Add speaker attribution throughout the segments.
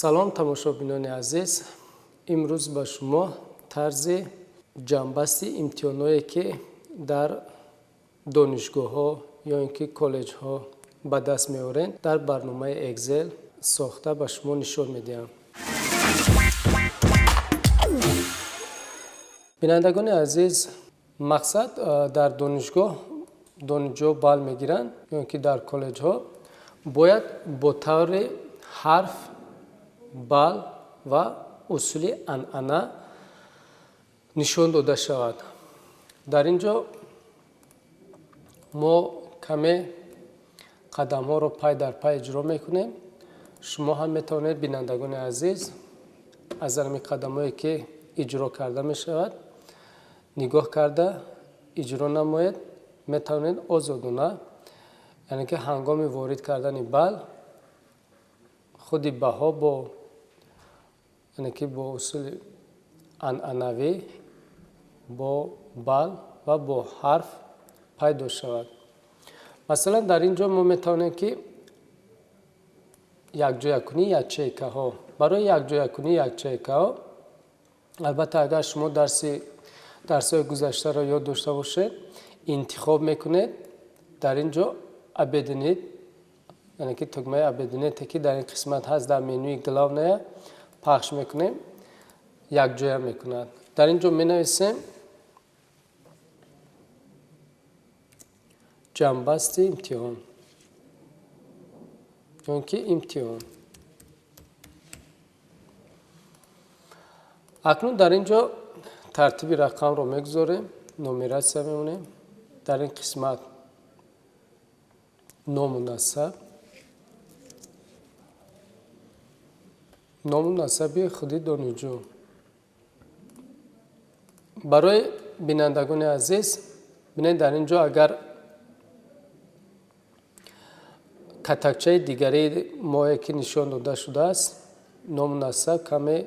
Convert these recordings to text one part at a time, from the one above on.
Speaker 1: салом тамошобинони азиз, имрӯз ба шумо тарзи ҷамъбасти имтиҳоное ки дар донишгоҳҳо ё ин ки коллеҷҳо ба даст меорен дар барномаи Excel сохта ба шумо нишон медиҳам. бинандагони азиз, мақсад дар донишҷоҳ бал мегиранд ё ин ки дар коллеҷҳо бояд бо таври ҳарф, бал ва усули анъана нишон дода шавад. дар ин ҷо мо каме қадамҳоро пай дар пай иҷро мекунем. шумо ҳам метавонед, бинандагони азиз, аз ҳамин қадамҳое ки иҷро карда мешавад нигоҳ карда иҷро намоед. метавонед озодона, яъне ки ҳангоми ворид кардани бал худи баҳо бо усули анъанавӣ бо бал ва бо ҳарф пайдо шавад. масалан, дар ин ҷо мо метавонем ки якҷоякунии ячейкаҳо, барои якҷоякунии ячейкаҳо, албатта агар шумо дарсҳои гузаштаро ёд дошта бошед, интихоб мекунед. дар ин ҷо абединит, яъне ки тугмаи абедините ки дар ин қисмат ҳаст, дар менюи главная пахш мекунем, якҷоя мекунад. дар ин ҷо менависем ҷамъбасти имтиҳон ё ин ки имтиҳон. акнун дар ин ҷо тартиби рақамро мегузорем, номератсия мемонем. дар ин қисмат ному насаби худи донишҷӯ. барои бинандагони азиз, бинед дар ин ҷо агар катакчаи дигари мое ки нишон дода шудааст, ному насаб каме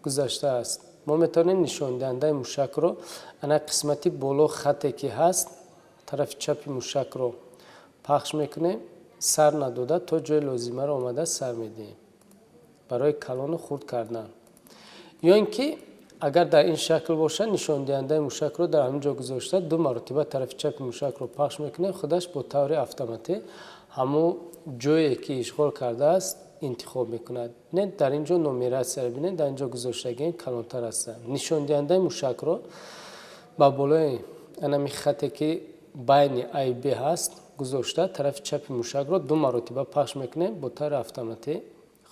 Speaker 1: гузашта аст. мо метавонем нишондиҳандаи мушакро, ана қисмати боло хате ки ҳаст, тарафи чапи мушакро пахш мекунем, сар надода то ҷои лозимаро омада сар медиҳем барои калону хурд кардан. ё ин ки агар дар ин шакл бошад, нишондиҳандаи мушакро дар ҳамин ҷо гузошта ду маротиба тарафи чапи мушакро пахш мекунем, худаш бо таври автоматӣ ҳамон ҷое ки ишғол кардааст интихоб мекунад. бинед дар ин ҷо номератсияро бинед, дар ин ҷо гузоштагиам калонтар аст. нишондиҳандаи мушакро ба болои анами хате ки байни А Б ҳаст гузошта, тарафи чапи мушакро ду маротиба пахш мекунем, бо таври автоматӣ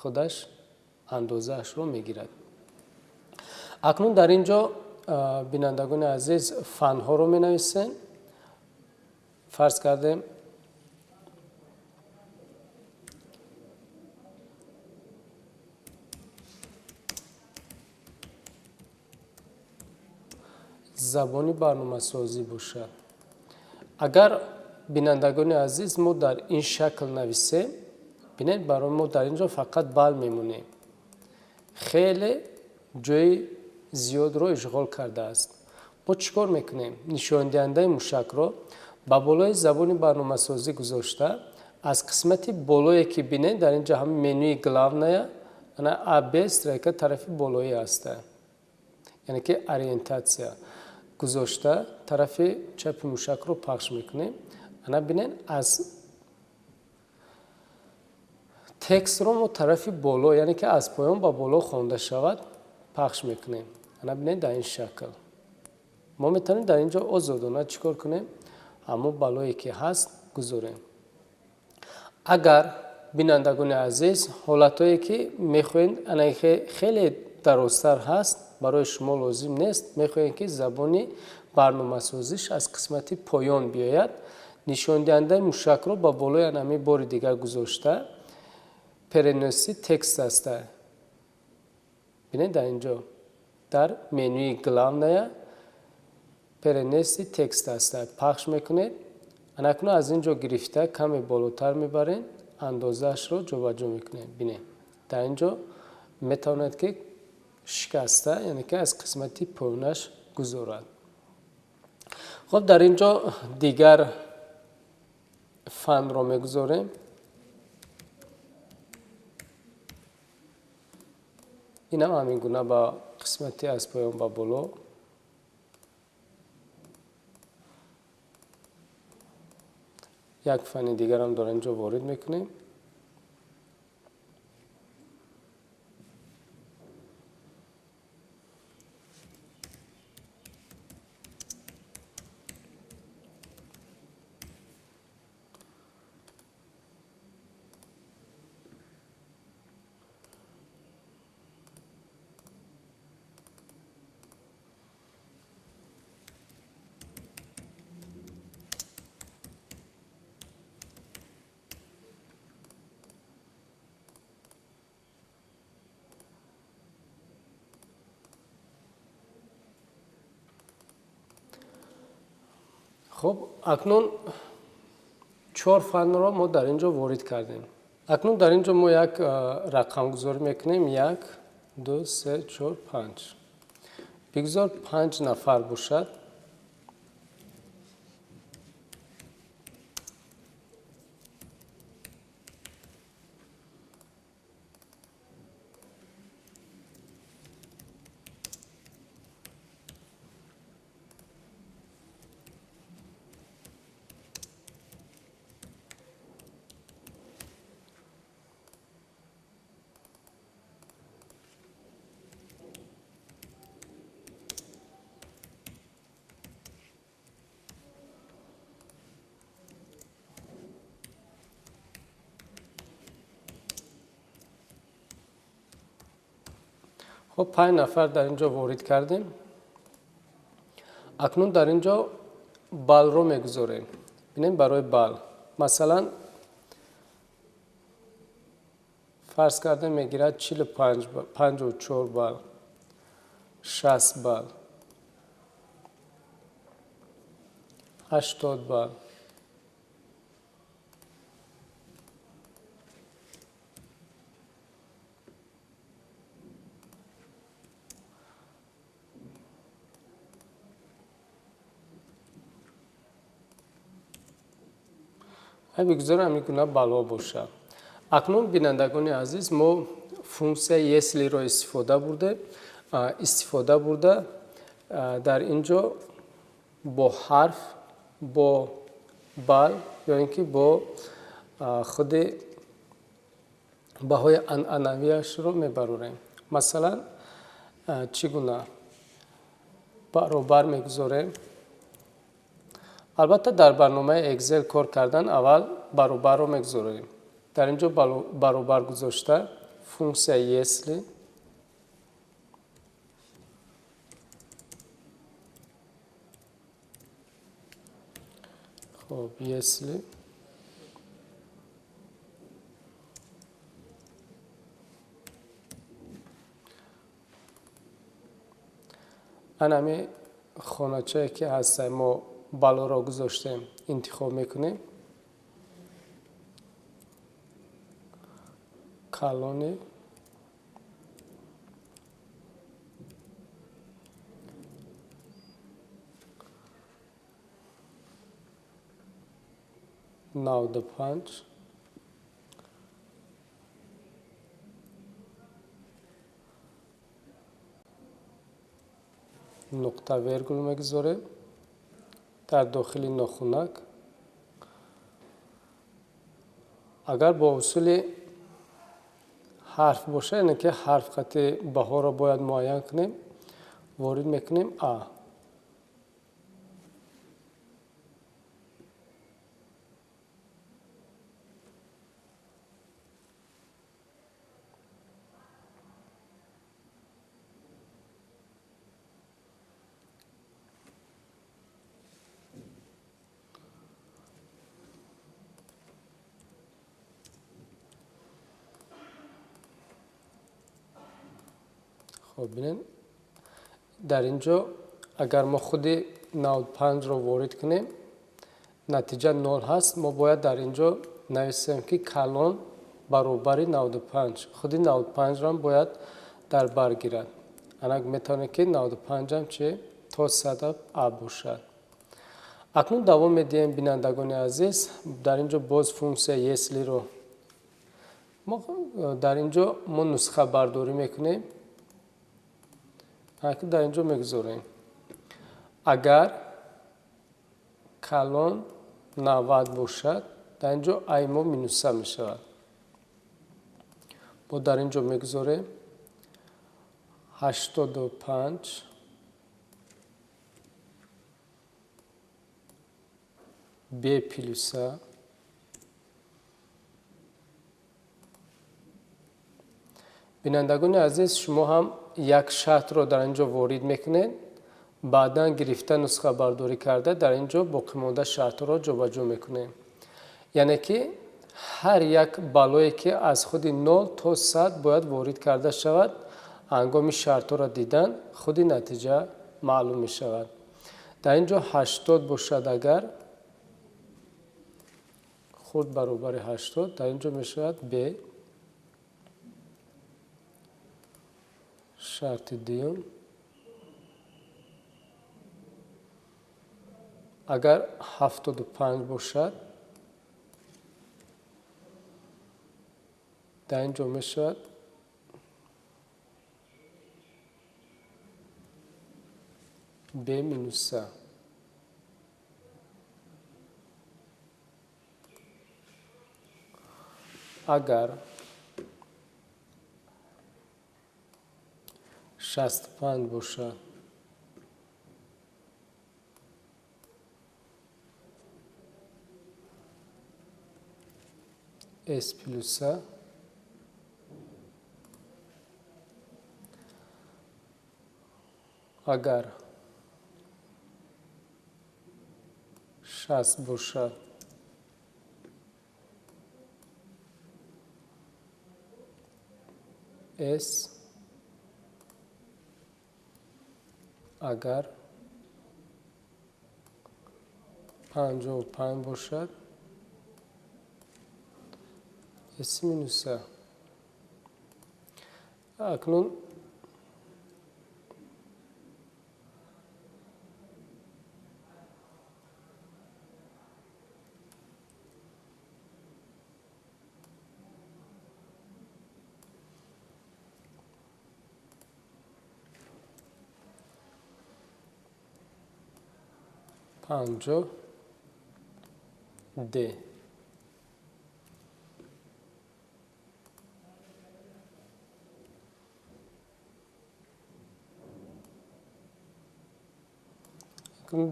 Speaker 1: худаш андозаашро мегирад. акнун дар ин ҷо бинандагони азиз фанҳоро менависем. фарз кардем забони барномасозӣ бошад. агар бинандагони азиз мо дар ин шакл нависем, бинед барои мо дар ин ҷо фақат бал мемонем. хеле ҷои зиёдро ишғол кардааст. мо чӣ кор мекунем? нишондиҳандаи мушакро ба болои забони барномасозӣ гузошта, аз қисмати болое ки бинед дар ин ҷо ҳамин менюи главная, ана АБ стройка тарафи болоӣ аста, яъне ки ориентатсия гузошта, тарафи чапи мушакро пахш мекунем. ана бинед аз текстро мо тарафи боло, яъне ки аз поён ба боло хонда шавад, пахш мекунем. ана бинед дар ин шакл. мо метавонем дар ин ҷо озодона чӣ кор кунем? ҳамон балое ки ҳаст гузорем. агар бинандагони азиз ҳолатое ки мехоҳед, ана хеле дарозтар ҳаст, барои шумо лозим нест, мехоҳем ки забони барномасозиш аз қисмати поён биёяд, нишондиҳандаи мушакро ба болои анами бори дигар гузошта, переноси текст аста. бинед дар ин ҷо дар менюи главная перенеси текст аста, пахш мекунед. анакунун аз ин ҷо гирифта каме болотар мебарем, андозаашро ҷобаҷо мекунем. бинед дар ин ҷо метавонед ки шикаста, яъне ки аз қисмати поёнаш гузорад. хуб, дар ин ҷо дигар фанро мегузорем. اینم همین گونه با قسمتی از پایان با بالا یک فن دیگر هم در اینجا وارد میکنیم. خب اکنون 4 فن را ما در اینجا وارد کردیم. اکنون در اینجا ما یک رقم گذاری میکنیم. 1 2 3 4 5. بگذار 5 نفر باشد. خب 5 نفر در اینجا وارد کردیم. اکنون در اینجا بال رو میگذاریم. ببینیم برای بال مثلا فرض کرده میگیرد 45 بال، 54 بال، 60 بال، 80 بال. بگذارم این گونه بالا باشه. اکنون بینندگان عزیز ما فونکسیون یسلی را استفاده برده در اینجا با حرف با بال یا اینکه با خود بهای انعنویش رو میبروریم. مثلا چگونه برابر میگذاریم. البته در برنامه اکسل کار کردن اول برابر رو میگذاریم. در اینجا برابر گذاشته فونکسیون یسلی خب یسلی انمی خانچه که هسته ما بالا را گذاشتیم انتخاب میکنیم. کالونی نود و پنج نقطه ویرگول میگذاریم در داخل ناخنک. اگر با اصول حرف باشه یعنی که حرف خط بها را باید معین کنیم وارد میکنیم ا. خب ببینید در اینجا اگر ما خود 95 را وارد کنیم نتیجه 0 هست. ما باید در اینجا نویسیم که کلان برابر 95. خود 95 را باید در بر گیرد. انک میتونه که 95 هم چه تا 100 باشد. اکنون دوام میدیم بینندگان عزیز. در اینجا باز فونکسیون یسلی رو ما در اینجا ما نسخه برداری میکنیم. در اینجا میگذاریم اگر کلان 90 باشد در اینجا ای ما مینوس 3 میشود. ما در اینجا میگذاریم 85 ب پلوس 3 بینندگان عزیز شما هم یک شرط را در اینجا وارد میکنید بعدا گرفته نسخه برداری کرده در اینجا باقی مانده شرط را جابجا میکنید یعنی که هر یک بالایی که از خود 0 تا 100 باید وارد کرده شود هنگام شرط را دیدن خود نتیجه معلوم می شود. در اینجا 80 باشد اگر خود برابر 80 در اینجا می شود ب شرط دیون اگر 75 باشد در اینجا می شود ب مینوس 3 اگر 65 باشد اس پلوس 3 اگر 60 باشد اس اگر 55 باشد اس مینوس 3 اکنون پنجاه د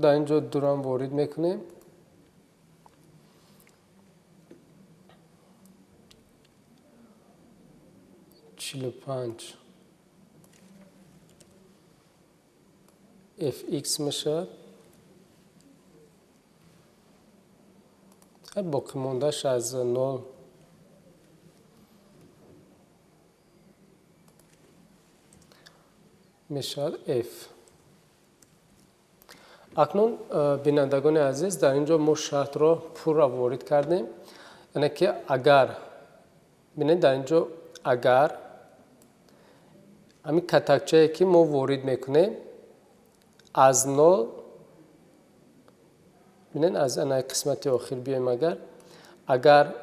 Speaker 1: در اینجا دوران وارد میکنیم چهل و پنج اف ایکس میشد باقی موندهش از 0 میشد اف. اکنون بینندگان عزیز در اینجا ما شرط را پر را وارد کردیم یعنی که اگر ببینید در اینجا اگر همین کتکچه‌ای که ما وارد میکنیم از 0 ببینید از این قسمت آخر بیایم اگر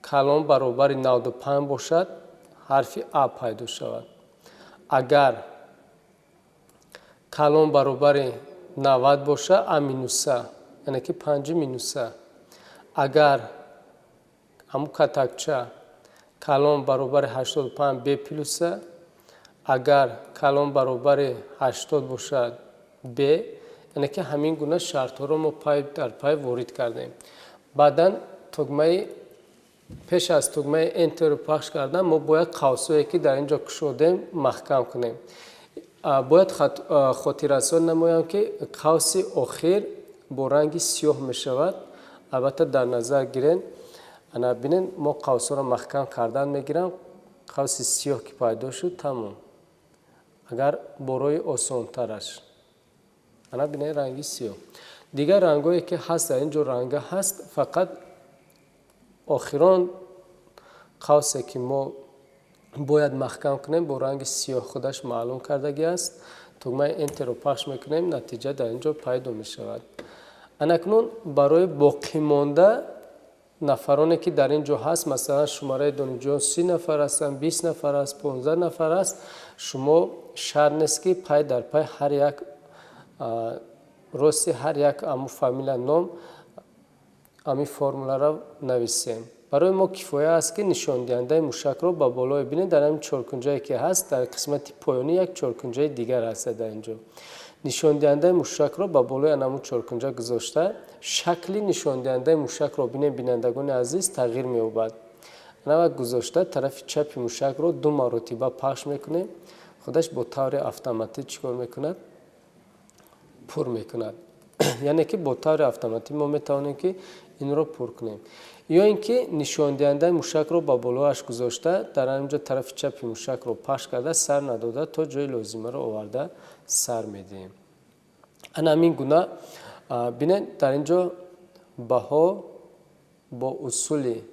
Speaker 1: کلان برابر 95 باشد حرف ا پیدا شود اگر کلان برابر 90 باشد ا مینوس 3 یعنی که 5 مینوس 3 اگر همون کتکچه کلان برابر 85 ب پلوس 3 اگر کلان برابر 80 باشد ب یعنی که همین گونه شرط ها رو ما پای در پای وارد کردیم. بعدا تگمه پیش از تگمه انتر رو پخش کردن ما باید قوسایی که در اینجا کشودیم محکم کنیم. باید خاطررسانی نمایم که قوس آخر با رنگ سیاه می شود. البته در نظر گیرین انا ببینین ما قوس را محکم کردن میگیرم قوس سیاه که پیدا شد تمام اگر برای آسان ترش انا ببینین رنگی سیاه دیگر رنگایی که هست در اینجا رنگ هست فقط آخران قوسی که ما باید محکم کنیم با رنگ سیاه خودش معلوم کردگی است. تگمه انتر رو پخش میکنیم نتیجه در اینجا پیدا می شود. اکنون برای باقی مانده нафароне ки дар ин ҷо ҳаст, масалан шумораи донишҷӯён 30 нафар ҳастанд, 20 нафар аст, 15 нафар аст, шумо шарт нест ки пай дар пай ҳар як рости ҳар як аму фамилия ном ами формуларо нависем. барои мо кифоя аст ки нишондиҳандаи мушакро ба болое бинед. Дар ҳамин чоркунҷае ки ҳаст, дар қисмати поёнӣ як чоркунҷаи дигар ҳаст. дар ин ҷо нишондиҳандаи мушакро ба болои анаму чоркунҷа гузошта, шакли нишондиҳандаи мушакро бинем бинандагони азиз тағйир меёбад. Анава гузошта тарафи чапи мушакро 2 маротиба пахш мекунем. худаш бо таври автоматӣ чикор мекунад? пур мекунад. яъне ки бо таври автоматӣ мо метавонем ки инро пур кунем. ё ин ки нишондиҳандаи мушакро ба болоаш гузошта, дар ҳаминҷо тарафи чапи мушакро пахш карда, сар надода, то ҷои лозимаро оварда сар медиҳем. ана ҳамин гуна бинед дар ин ҷо баҳо бо усули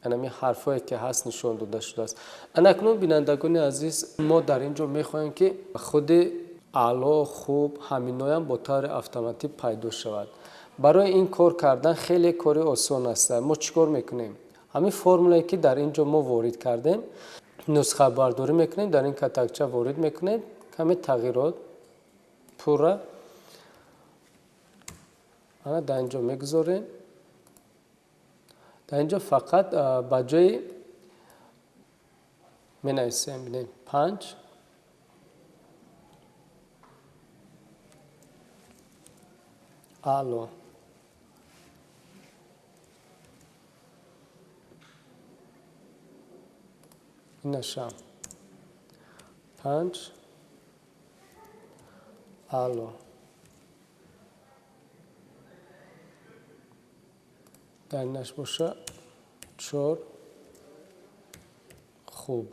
Speaker 1: анами ҳарфое ки ҳаст нишон дода шудааст. анакнун бинандагони азиз, мо дар ин ҷо мехоҳем ки худи аъло, хуб, ҳаминоям бо таври автоматӣ пайдо шавад. барои ин кор кардан хеле кори осон аст. мо чӣ кор мекунем? ҳамин формулае ки дар ин ҷо мо ворид кардем, нусхабардорӣ мекунем, дар ин катакча ворид мекунем, каме тағйирот пурра ана дар ин ҷо мегузорем. дар ин ҷо фақат ба ҷои менависем, бинем 5 аъло. инашам 5 аъло. дар инаш боша 4 хуб.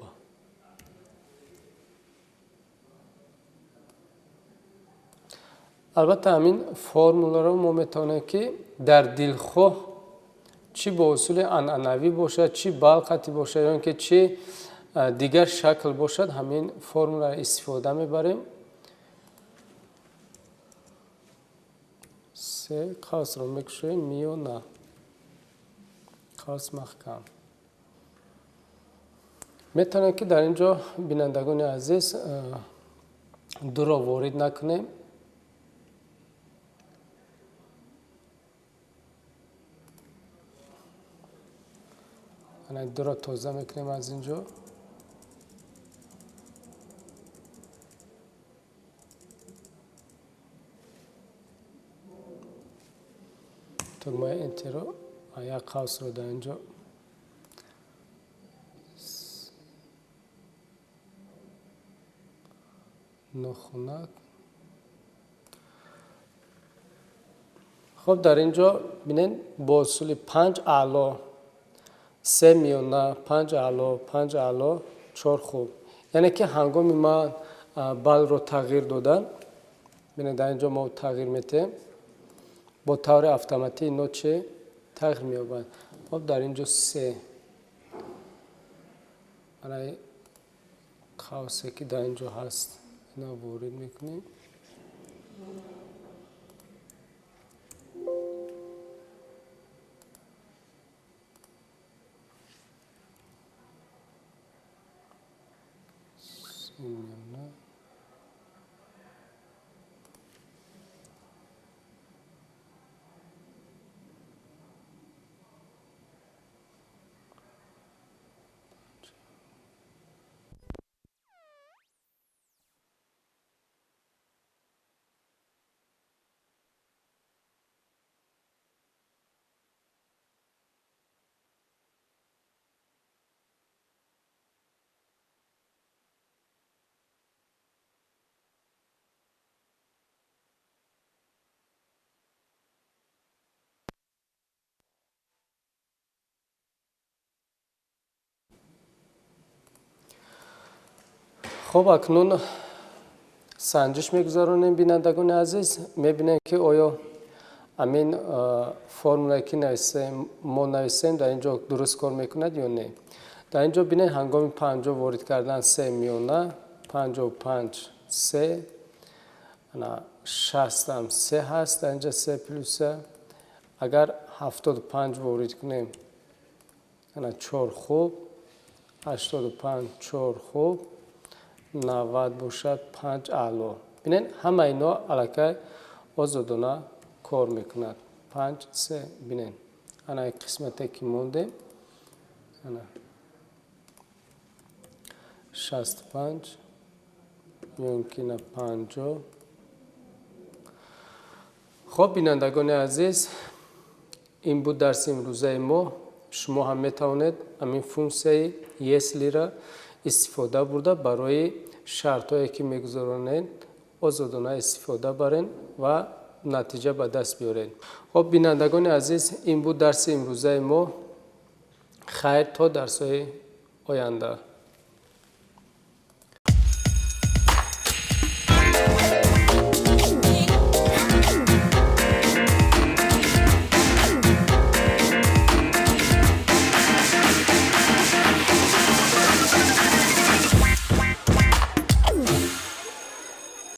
Speaker 1: албатта ҳамин формуларо мо метавонем ки дар дилхоҳ чӣ бо усули анъанавӣ бошад, чӣ балқатӣ бошад, ё ин ки чӣ дигар шакл бошад, ҳамин формуларо истифода мебарем. се қавсро мекушоем, миё на қавс маҳкам. метавонем ки дар ин ҷо бинандагони азиз дуро ворид накунем. дуро тоза мекунем аз ин ҷо. тугмаи энтеро як қавсро дар ин ҷо нохунак. хуб, дар ин ҷо бинед бо усули 5 аъло, 3 миёна, 5 аъло, 5 аъло, 4 хуб. яъне ки ҳангоми ман балро тағйир додан, бинед дар ин ҷо мо тағйир метем, бо таври автоматӣ ино чи тағйир меёбад. хуб, дар ин ҷо 3 анаи қавсе ки дар ин ҷо ҳаст, ино ворид мекунем. хуб, акнун санҷиш мегузаронем бинандагони азиз. мебинем ки оё амин формулае ки мо нависем дар ин ҷо дуруст кор мекунад ё не. дар ин ҷо бинед ҳангоми 50 ворид кардан 3 миёна, 55 3 60 ҳам 3 ҳаст. дар ин ҷо 3 плюс агар 75 ворид кунем, ана 4 хуб, 85 4 хуб, 90 бошад 5 аъло. Бинен ҳама ино аллакай озодона кор мекунад. 5 3 бинен. Ана қисмате ки мондем. Ана 65 мумкина 50. خب بینندگان عزیز این بود درس امروزه ما. شما هم میتوانید همین فونکسیون یسلی را استفاده برده برای شرط هایی که میگذارند آزادانه استفاده برین و نتیجه به دست بیارین. خب بینندگان عزیز این بود درس امروزه ما. خیر تا درس های آینده.